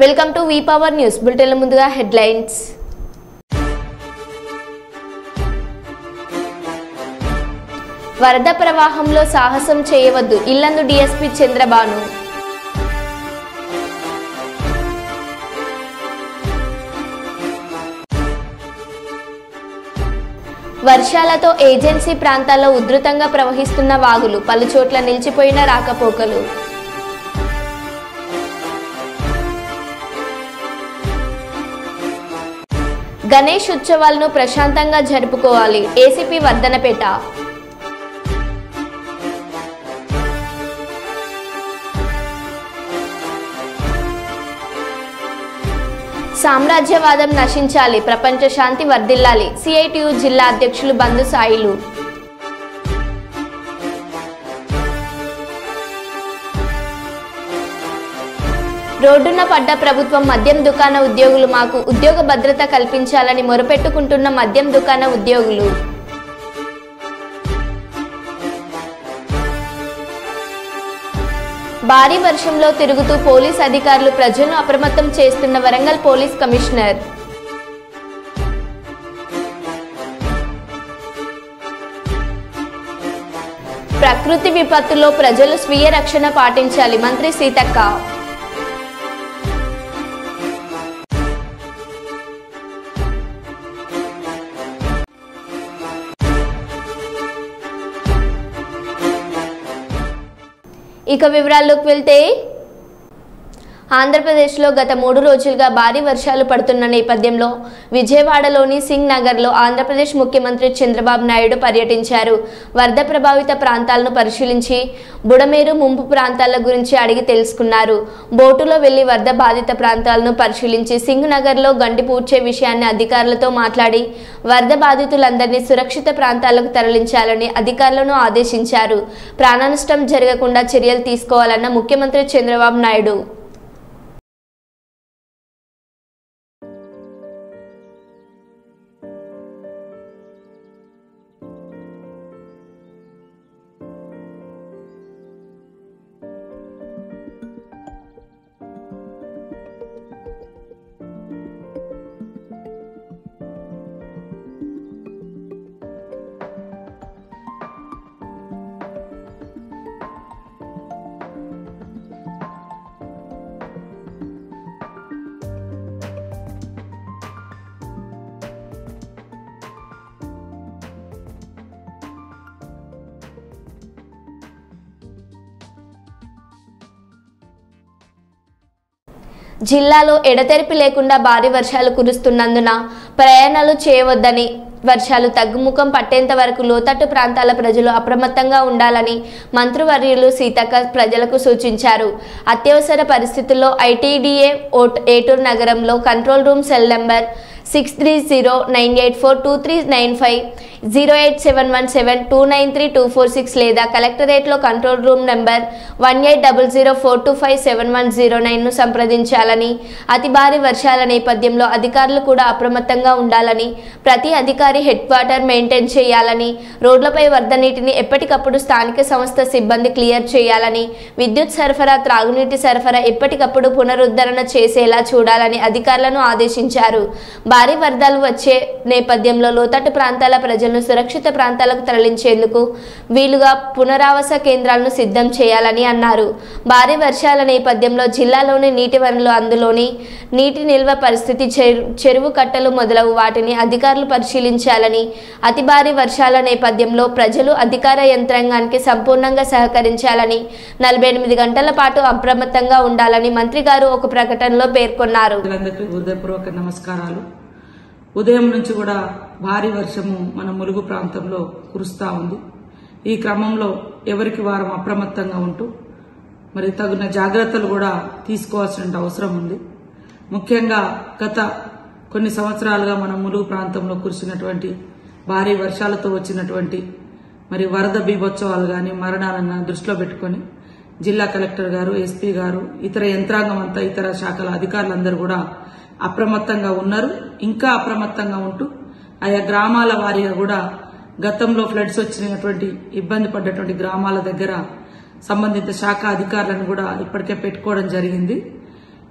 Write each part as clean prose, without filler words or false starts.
Welcome to V power news bulletin ముందుగా headlines. వరద ప్రవాహంలో సాహసం చేయవద్దు ఇల్లందు డీఎస్పీ చంద్రబాను. వర్షాలతో ఏజెన్సీ ప్రాంతాల్లో ఉధృతంగా ప్రవహిస్తున్న వాగులు, పలుచోట్ల నిలిచిపోయిన రాకపోకలు. గణేష్ ఉత్సవాలను ప్రశాంతంగా జరుపుకోవాలి ఏసీపీ వర్ధనపేట. సామ్రాజ్యవాదం నశించాలి, ప్రపంచ శాంతి వర్ధిల్లాలి సిఐటియు జిల్లా అధ్యక్షులు బంధు సాయిలు. రోడ్డున పడ్డ ప్రభుత్వం మద్యం దుకాణ ఉద్యోగులు మాకు ఉద్యోగ భద్రత కల్పించాలని మొరపెట్టుకుంటున్న మద్యం దుకాణ ఉద్యోగులు. భారీ వర్షంలో తిరుగుతూ పోలీస్ అధికారులు ప్రజలను అప్రమత్తం చేస్తున్న వరంగల్ పోలీస్ కమిషనర్. ప్రకృతి విపత్తులో ప్రజలు స్వీయ రక్షణ పాటించాలి మంత్రి సీతక్క. ఇక వివరాల్లోకి వెళ్తే, ఆంధ్రప్రదేశ్లో గత 3 రోజులుగా భారీ వర్షాలు పడుతున్న నేపథ్యంలో విజయవాడలోని సింగ్ నగర్లో ఆంధ్రప్రదేశ్ ముఖ్యమంత్రి చంద్రబాబు నాయుడు పర్యటించారు. వరద ప్రభావిత ప్రాంతాలను పరిశీలించి బుడమేరు ముంపు ప్రాంతాల గురించి అడిగి తెలుసుకున్నారు. బోటులో వెళ్లి వరద బాధిత ప్రాంతాలను పరిశీలించి సింగ్ నగర్లో గండి పూడ్చే విషయాన్ని అధికారులతో మాట్లాడి వరద బాధితులందరినీ సురక్షిత ప్రాంతాలకు తరలించాలని అధికారులను ఆదేశించారు. ప్రాణనష్టం జరగకుండా చర్యలు తీసుకోవాలన్న ముఖ్యమంత్రి చంద్రబాబు నాయుడు. జిల్లాలో ఎడతెరిపి లేకుండా భారీ వర్షాలు కురుస్తున్నందున ప్రయాణాలు చేయవద్దని, వర్షాలు తగ్గుముఖం పట్టేంత వరకు లోతట్టు ప్రాంతాల ప్రజలు అప్రమత్తంగా ఉండాలని మంత్రివర్యులు సీతక్క ప్రజలకు సూచించారు. అత్యవసర పరిస్థితుల్లో ఐటీడీఏ ఏటూరు నగరంలో కంట్రోల్ రూమ్ సెల్ నెంబర్ 6309842395, 08717293246 లేదా కలెక్టరేట్లో కంట్రోల్ రూమ్ నెంబర్ 180042571009ను సంప్రదించాలని, అతి భారీ వర్షాల నేపథ్యంలో అధికారులు కూడా అప్రమత్తంగా ఉండాలని, ప్రతి అధికారి హెడ్ క్వార్టర్ మెయింటైన్ చేయాలని, రోడ్లపై వరద నీటిని ఎప్పటికప్పుడు స్థానిక సంస్థ సిబ్బంది క్లియర్ చేయాలని, విద్యుత్ సరఫరా, త్రాగునీటి సరఫరా ఎప్పటికప్పుడు పునరుద్ధరణ చేసేలా చూడాలని అధికారులను ఆదేశించారు. భారీ వరదలు వచ్చే నేపథ్యంలో లోతట్టు ప్రాంతాల ప్రజలను సురక్షిత ప్రాంతాలకు తరలించేందుకు వీలుగా పునరావాస కేంద్రాలను సిద్ధం చేయాలని అన్నారు. భారీ వర్షాల నేపథ్యంలో జిల్లాలోని నీటి వనరులు, అందులోని నీటి నిల్వ పరిస్థితి, చెరువు కట్టలు మొదలగు వాటిని అధికారులు పరిశీలించాలని, అతి భారీ వర్షాల నేపథ్యంలో ప్రజలు అధికార యంత్రాంగానికి సంపూర్ణంగా సహకరించాలని, 48 గంటల పాటు అప్రమత్తంగా ఉండాలని మంత్రి గారు ఒక ప్రకటనలో పేర్కొన్నారు. నమస్కారాలు. ఉదయం నుంచి కూడా భారీ వర్షము మన ములుగు ప్రాంతంలో కురుస్తా ఉంది. ఈ క్రమంలో ఎవరికి వారం అప్రమత్తంగా ఉంటూ మరి తగిన జాగ్రత్తలు కూడా తీసుకోవాల్సిన అవసరం ఉంది. ముఖ్యంగా గత కొన్ని సంవత్సరాలుగా మన ములుగు ప్రాంతంలో కురిసినటువంటి భారీ వర్షాలతో వచ్చినటువంటి మరి వరద బీభోత్సవాలు గాని మరణాలను దృష్టిలో పెట్టుకుని జిల్లా కలెక్టర్ గారు, ఎస్పీ గారు, ఇతర యంత్రాంగం అంతా, ఇతర శాఖల అధికారులందరూ కూడా అప్రమత్తంగా ఉన్నారు. ఇంకా అప్రమత్తంగా ఉంటూ ఆయా గ్రామాల వారీగా కూడా గతంలో ఫ్లడ్స్ వచ్చినటువంటి ఇబ్బంది పడ్డటువంటి గ్రామాల దగ్గర సంబంధిత శాఖ అధికారులను కూడా ఇప్పటికే పెట్టుకోవడం జరిగింది.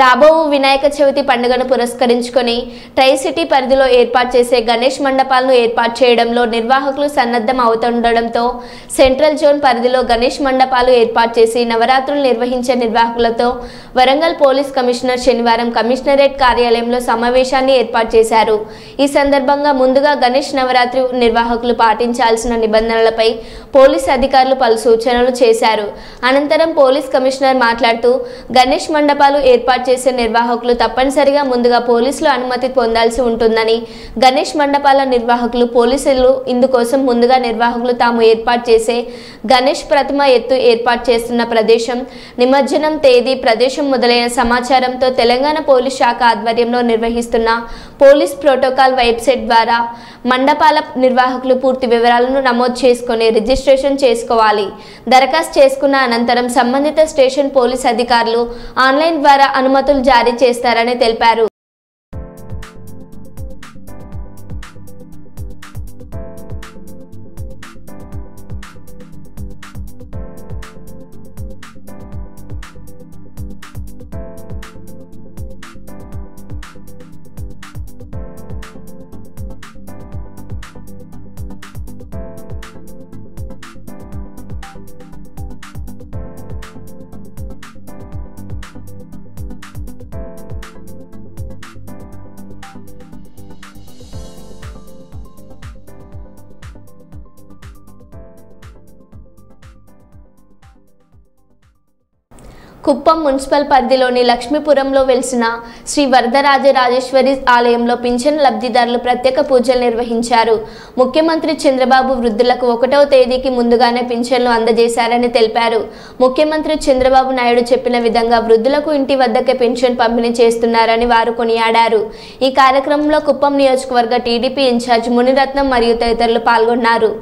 రాబో వినాయక చవితి పండుగను పురస్కరించుకొని ట్రై సిటీ పరిధిలో ఏర్పాటు చేసే గణేష్ మండపాలను ఏర్పాటు చేయడంలో నిర్వాహకులు సన్నద్ధం అవుతుండడంతో సెంట్రల్ జోన్ పరిధిలో గణేష్ మండపాలు ఏర్పాటు చేసి నవరాత్రులు నిర్వహించే నిర్వాహకులతో వరంగల్ పోలీస్ కమిషనర్ శనివారం కమిషనరేట్ కార్యాలయంలో సమావేశాన్ని ఏర్పాటు చేశారు. ఈ సందర్భంగా ముందుగా గణేష్ నవరాత్రి నిర్వాహకులు పాటించాల్సిన నిబంధనలపై పోలీస్ అధికారులు పలు సూచనలు చేశారు. అనంతరం పోలీస్ కమిషనర్ మాట్లాడుతూ గణేష్ మండపాలు ఏర్పాటు చేసే నిర్వాహకులు తప్పనిసరిగా ముందుగా పోలీసుల అనుమతి పొందాల్సి ఉంటుందని, గణేష్ మండపాల నిర్వాహకులు పోలీసులు ఇందుకోసం ముందుగా నిర్వాహకులు తాము ఏర్పాటు చేసే గణేష్ ప్రతిమ ఎత్తు ఏర్పాటు చేస్తున్న ప్రదేశం, నిమజ్జనం తేదీ, ప్రదేశం మొదలైన సమాచారంతో తెలంగాణ పోలీస్ శాఖ ఆధ్వర్యంలో నిర్వహిస్తున్న పోలీస్ ప్రోటోకాల్ వెబ్సైట్ ద్వారా మండపాల నిర్వాహకులు పూర్తి వివరాలను నమోదు చేసుకుని రిజిస్ట్రేషన్ చేసుకోవాలి. దరఖాస్తు చేసుకున్న అనంతరం సంబంధిత స్టేషన్ పోలీస్ అధికారులు ఆన్లైన్ ద్వారా అనుమతులు జారీ చేస్తారని తెలిపారు. కుప్పం మున్సిపల్ పరిధిలోని లక్ష్మీపురంలో వెలిసిన శ్రీ వరదరాజరాజేశ్వరి ఆలయంలో పింఛన్ లబ్ధిదారులు ప్రత్యేక పూజలు నిర్వహించారు. ముఖ్యమంత్రి చంద్రబాబు వృద్ధులకు 1వ తేదీకి ముందుగానే పింఛన్లు అందజేశారని తెలిపారు. ముఖ్యమంత్రి చంద్రబాబు నాయుడు చెప్పిన విధంగా వృద్ధులకు ఇంటి వద్దకే పింఛన్ పంపిణీ చేస్తున్నారని వారు కొనియాడారు. ఈ కార్యక్రమంలో కుప్పం నియోజకవర్గ టీడీపీ ఇన్ఛార్జ్ మునిరత్నం మరియు తదితరులు పాల్గొన్నారు.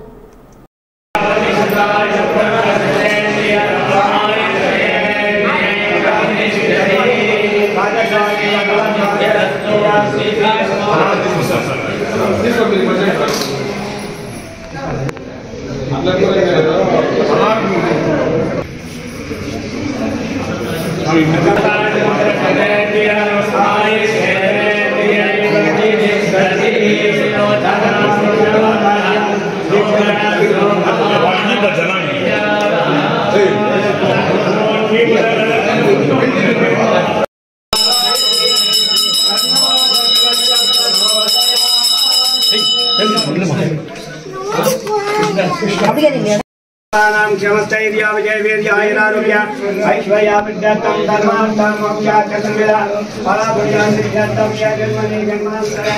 क्षमस्तैर्या विजयवीर्यायनारोग्य ऐश्वर्याभिद्यर्थं धर्मार्थं मोक्षार्थं विदा फलाभुज्यान्तिर्थं जन्मनि जन्मान्तरे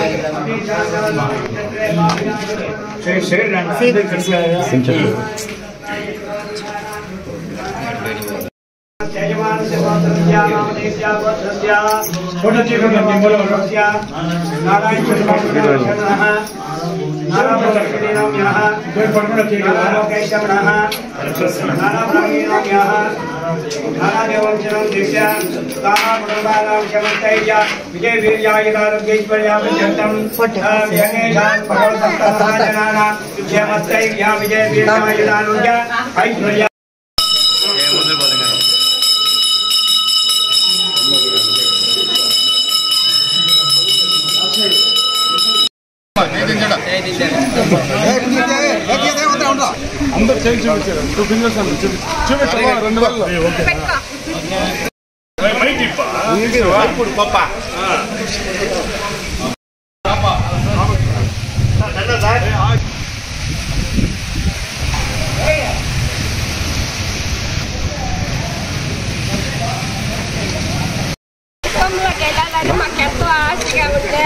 అందరూ చేయి చూపించారు. 2 ఫింగర్స్ అని చూపించారు. 2 వల్ల ఇప్పుడు పప్ప మాకెంతో ఆశగా ఉంటే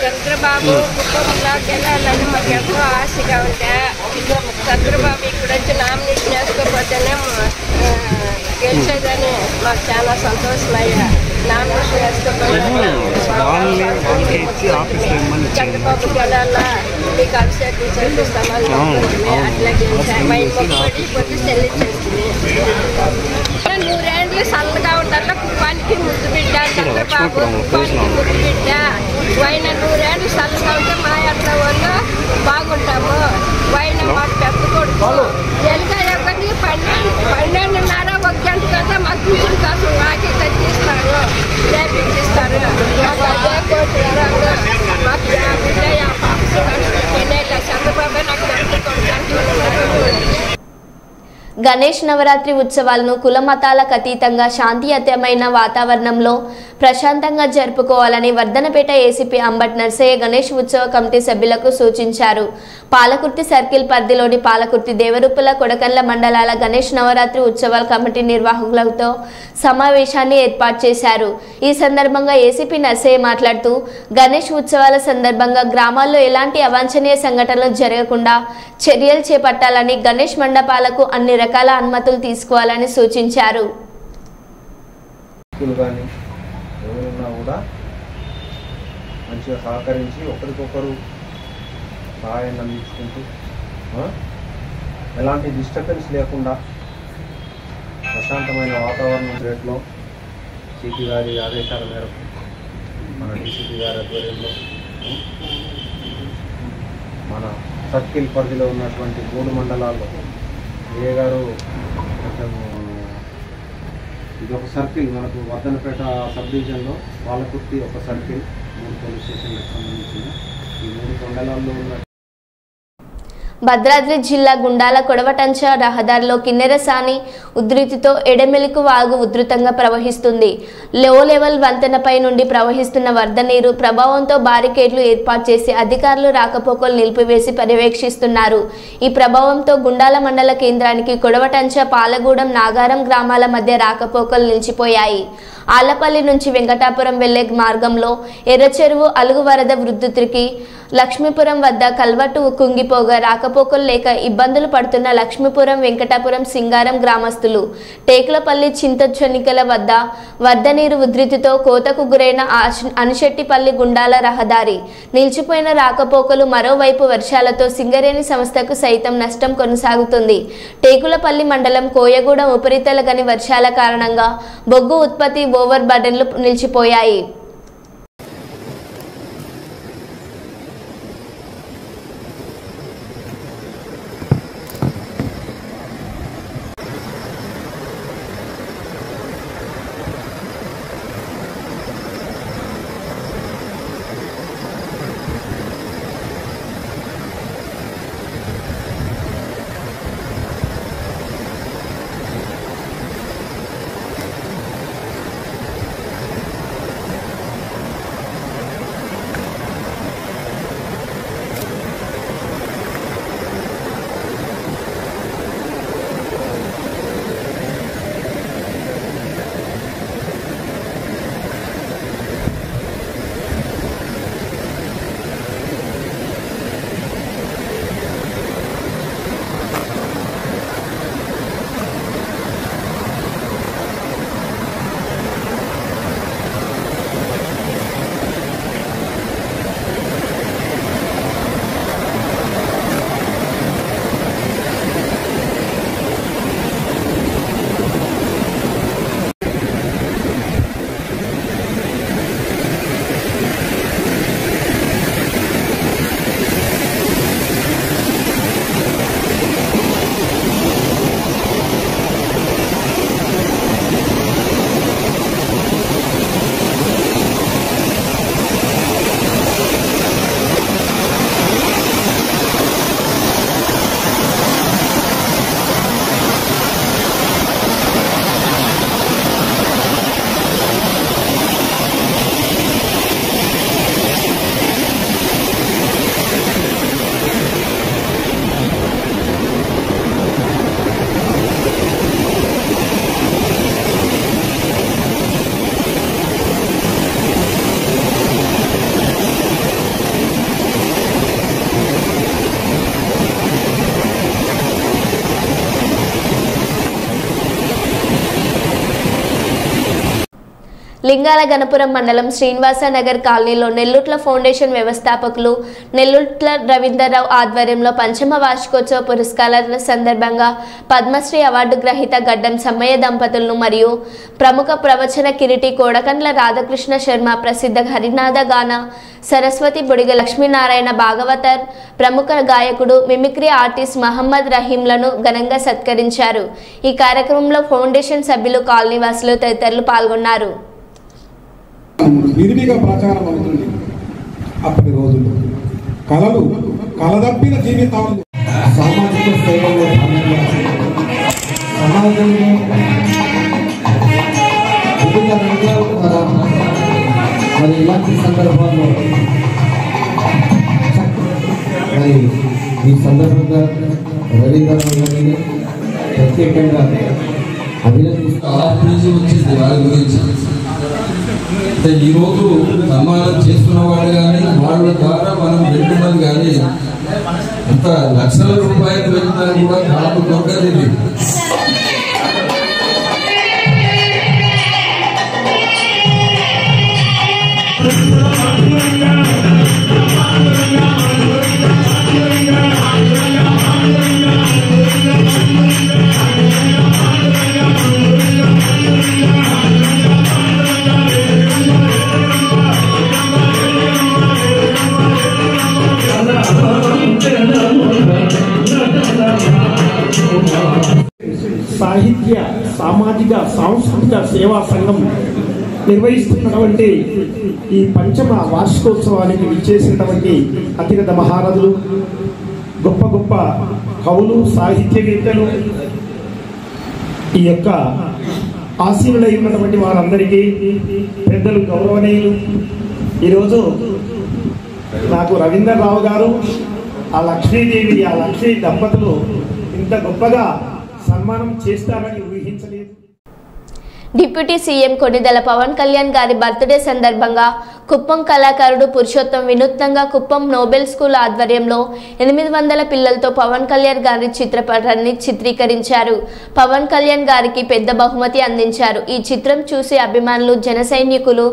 చంద్రబాబు కుటుంబంలోకి వెళ్ళాలని మాకెంతో ఆశగా ఉంటే చంద్రబాబు ఇక్కడ వచ్చి నామినేషన్ వేసుకోకపోతేనే గెలిచేదని మాకు చాలా సంతోషమయ్యా. నామినేషన్ వేసుకోకపోతే చంద్రబాబు గెలాలా మీకు అభిషేకం చేపిస్తామని అట్లా గెలిచాను. మైండ్ మొక్కడి పొద్దు చెల్లించేస్తుంది. 100 ఏళ్ళు చల్లగా ఉండాలి. కుప్పానికి ముద్దు బిడ్డ చంద్రబాబు, కుప్పానికి ముద్దు బిడ్డ. ఆయన 100 ఏళ్ళు చల్లగా ఉంటే మా అట్లా వాళ్ళు బాగుంటాము. ఆయన మాకు పెద్ద కొడుకు ఎలుగా ఎవరిని 12:30 1 గంట కదా మాకు పింఛన్ కోసం గణేష్ నవరాత్రి ఉత్సవాలను కుల మతాలకు అతీతంగా శాంతియుతమైన వాతావరణంలో ప్రశాంతంగా జరుపుకోవాలని వర్ధనపేట ఏసీపీ అంబట్ నర్సయ్య గణేష్ ఉత్సవ కమిటీ సభ్యులకు సూచించారు. పాలకుర్తి సర్కిల్ పరిధిలోని పాలకుర్తి దేవరూపల కొడకండ్ల మండలాల గణేష్ నవరాత్రి ఉత్సవాల కమిటీ నిర్వాహకులతో సమావేశాన్ని ఏర్పాటు చేశారు. ఈ సందర్భంగా ఏసీపీ నర్సయ్య మాట్లాడుతూ గణేష్ ఉత్సవాల సందర్భంగా గ్రామాల్లో ఎలాంటి అవాంఛనీయ సంఘటనలు జరగకుండా చర్యలు చేపట్టాలని, గణేష్ మండపాలకు అన్ని రకాల అనుమతులు తీసుకోవాలని సూచించారు. కూడా మంచిగా సహకరించి ఒకరికొకరు సహాయాన్ని అందించుకుంటూ ఎలాంటి డిస్టర్బెన్స్ లేకుండా ప్రశాంతమైన వాతావరణం రేట్లో సిపి గారి ఆదేశాల మేరకు మన డీసీపీ గారి ఆధ్వర్యంలో మన సర్కిల్ పరిధిలో ఉన్నటువంటి 3 మండలాల్లో ఏ గారు కొంచెం ఇది ఒక సర్కిల్ మనకు వర్ధనపేట సబ్ డివిజన్లో పాలకుర్తి ఒక సర్కిల్ 3 పోలీస్ స్టేషన్లకు సంబంధించిన ఈ 3 మండలాల్లో ఉన్న భద్రాద్రి జిల్లా గుండాల కొడవటంచ రహదారిలో కిన్నెరసాని ఉధృతితో ఎడమెలికు వాగు ఉధృతంగా ప్రవహిస్తుంది. లో లెవెల్ వంతెనపై నుండి ప్రవహిస్తున్న వరద నీరు ప్రభావంతో బారికేడ్లు ఏర్పాటు చేసి అధికారులు రాకపోకలు నిలిపివేసి పర్యవేక్షిస్తున్నారు. ఈ ప్రభావంతో గుండాల మండల కేంద్రానికి కొడవటంచ, పాలగూడెం, నాగారం గ్రామాల మధ్య రాకపోకలు నిలిచిపోయాయి. ఆలపల్లి నుంచి వెంకటాపురం వెళ్లే మార్గంలో ఎర్రచెరువు అలుగు వరద ఉధృతికి లక్ష్మీపురం వద్ద కల్వట్టు కుంగిపోగా రాకపోకలు లేక ఇబ్బందులు పడుతున్న లక్ష్మీపురం, వెంకటాపురం, సింగారం గ్రామస్తులు టేకులపల్లి, చింతచొనికల వద్ద వరద నీరు ఉధృతితో కోతకు గురైన అనిశెట్టిపల్లి గుండాల రహదారి నిలిచిపోయిన రాకపోకలు. మరోవైపు వర్షాలతో సింగరేణి సంస్థకు సైతం నష్టం కొనసాగుతుంది. టేకులపల్లి మండలం కోయగూడెం ఉపరితల గని వర్షాల కారణంగా బొగ్గు ఉత్పత్తి ఓవర్ బర్డెన్లు నిలిచిపోయాయి. లింగాల గణపురం మండలం శ్రీనివాస నగర్ కాలనీలో నెల్లుట్ల ఫౌండేషన్ వ్యవస్థాపకులు నెల్లుట్ల రవీంద్రరావు ఆధ్వర్యంలో పంచమ వార్షికోత్సవ పురస్కారాల సందర్భంగా పద్మశ్రీ అవార్డు గ్రహీత గడ్డం సమ్మయ్య దంపతులను మరియు ప్రముఖ ప్రవచన కిరీటి కోడకండ్ల రాధాకృష్ణ శర్మ, ప్రసిద్ధ హరినాథ గాన సరస్వతి బుడిగ లక్ష్మీనారాయణ భాగవతర్, ప్రముఖ గాయకుడు మిమిక్రీ ఆర్టిస్ట్ మహమ్మద్ రహీంలను ఘనంగా సత్కరించారు. ఈ కార్యక్రమంలో ఫౌండేషన్ సభ్యులు, కాలనీవాసులు తదితరులు పాల్గొన్నారు. విరివిగా ప్రచారం అవుతుంది. అప్పటి రోజుల్లో కళలు కలదప్పిన జీవితాలు సామాజిక సేవలో సమాజంలో వివిధ రంగాల ద్వారా మరి ఇలాంటి సందర్భాల్లో మరి ఈ సందర్భంగా రవీంద్ర గారిని ప్రత్యేకంగా అభినందిస్తూ వచ్చింది వారి గురించి. అంటే ఈరోజు సన్మానం చేస్తున్న వాళ్ళు కానీ వాళ్ళ ద్వారా మనం వింటున్నది కానీ అంత లక్షల రూపాయలు పెట్టినా కూడా నాకు దొరకలేదు. సాహిత్య సామాజిక సాంస్కృతిక సేవా సంఘం నిర్వహిస్తున్నటువంటి ఈ పంచమ వార్షికోత్సవానికి విచ్చేసినటువంటి అతిరథ మహారథులు, గొప్ప గొప్ప కవులు, సాహిత్యవేత్తలు, ఈ యొక్క ఆశీనులై ఉన్నటువంటి వారందరికీ, పెద్దలు, గౌరవనీయులు, ఈరోజు నాకు రవీంద్రరావు గారు, ఆ లక్ష్మీదేవి, ఆ లక్ష్మీ దంపతులు ఇంత గొప్పగా సన్మానం చేస్తారని ఊహించలేదు. డిప్యూటీ సీఎం కొణిదెల పవన్ కళ్యాణ్ గారి బర్త్డే సందర్భంగా కుప్పం కళాకారుడు పురుషోత్తం వినూత్నంగా కుప్పం నోబెల్ స్కూల్ ఆధ్వర్యంలో 800 పిల్లలతో పవన్ కళ్యాణ్ గారి చిత్రపటాన్ని చిత్రీకరించారు. పవన్ కళ్యాణ్ గారికి పెద్ద బహుమతి అందించారు. ఈ చిత్రం చూసి అభిమానులు, జన సైనికులు,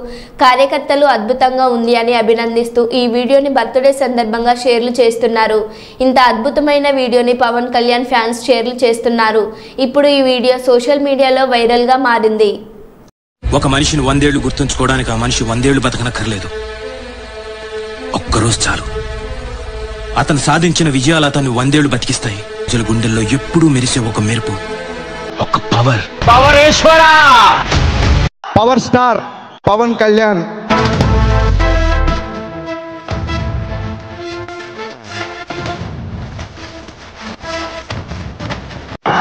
కార్యకర్తలు అద్భుతంగా ఉంది అని అభినందిస్తూ ఈ వీడియోని బర్త్డే సందర్భంగా షేర్లు చేస్తున్నారు. ఇంత అద్భుతమైన వీడియోని పవన్ కళ్యాణ్ ఫ్యాన్స్ షేర్లు చేస్తున్నారు. ఇప్పుడు ఈ వీడియో సోషల్ మీడియాలో వైరల్ గా మారింది. ఒక మనిషిని 100 ఏళ్లు గుర్తుంచుకోవడానికి ఆ మనిషి 100 ఏళ్లు బతకనక్కర్లేదు. ఒక్కరోజు చాలు. అతను సాధించిన విజయాలు అతన్ని 100 ఏళ్లు బతికిస్తాయి. ప్రజల గుండెల్లో ఎప్పుడూ మెరిసే ఒక మెరుపు, ఒక పవర్. పవరేశ్వర, power star Pawan Kalyan.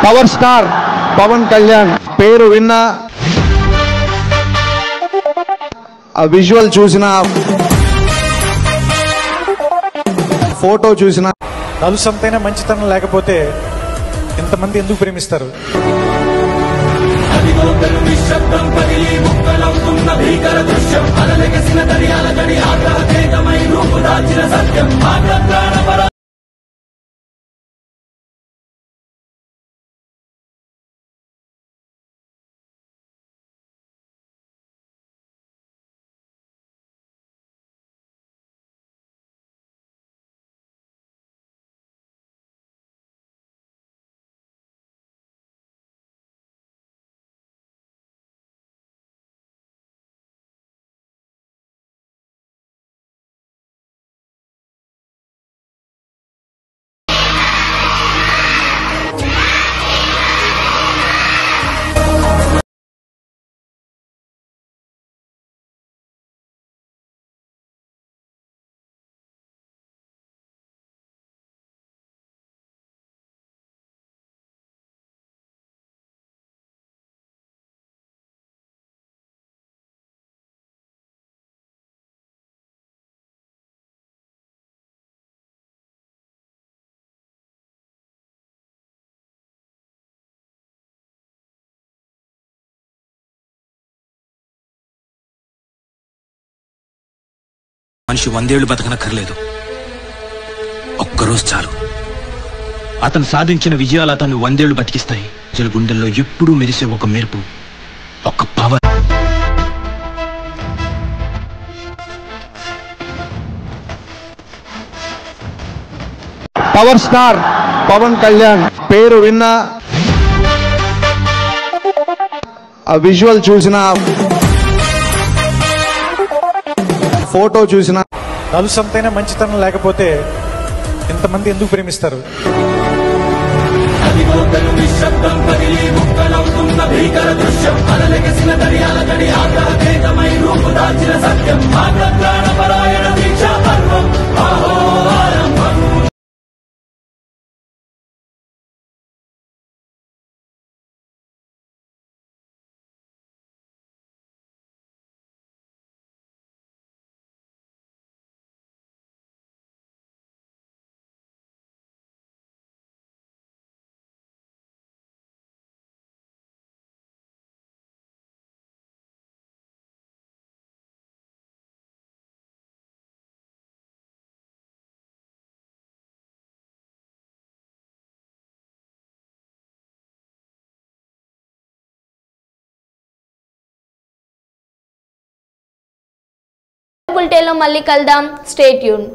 Power star Pawan Kalyan పేరు విన్నా, ఆ విజువల్ చూసిన, ఫోటో చూసిన, నలుసంతైన మంచితనం లేకపోతే ఇంతమంది ఎందుకు ప్రేమిస్తారు? మనిషి 100 ఏళ్లు బతకనక్కర్లేదు. ఒక్కరోజు చాలు. అతను సాధించిన విజయాలు అతన్ని 100 ఏళ్లు బతికిస్తాయి. ప్రజల గుండెల్లో ఎప్పుడూ మెరిసే ఒక మెరుపు, ఒక power. Power star Pawan Kalyan పేరు విన్నా, ఆ విజువల్ చూసిన, ఫోటో చూసిన, నలుసంతైన మంచితనం లేకపోతే ఇంతమంది ఎందుకు ప్రేమిస్తారు? భీకర దృశ్యం అలలెగసిన దర్యాల గడి ఆగ్రహేతమై రూపు దాల్చిన సత్యం పరాయణ దీక్ష పర్వం. బులెటిన్లో మళ్ళీ కలుద్దాం. Stay tune.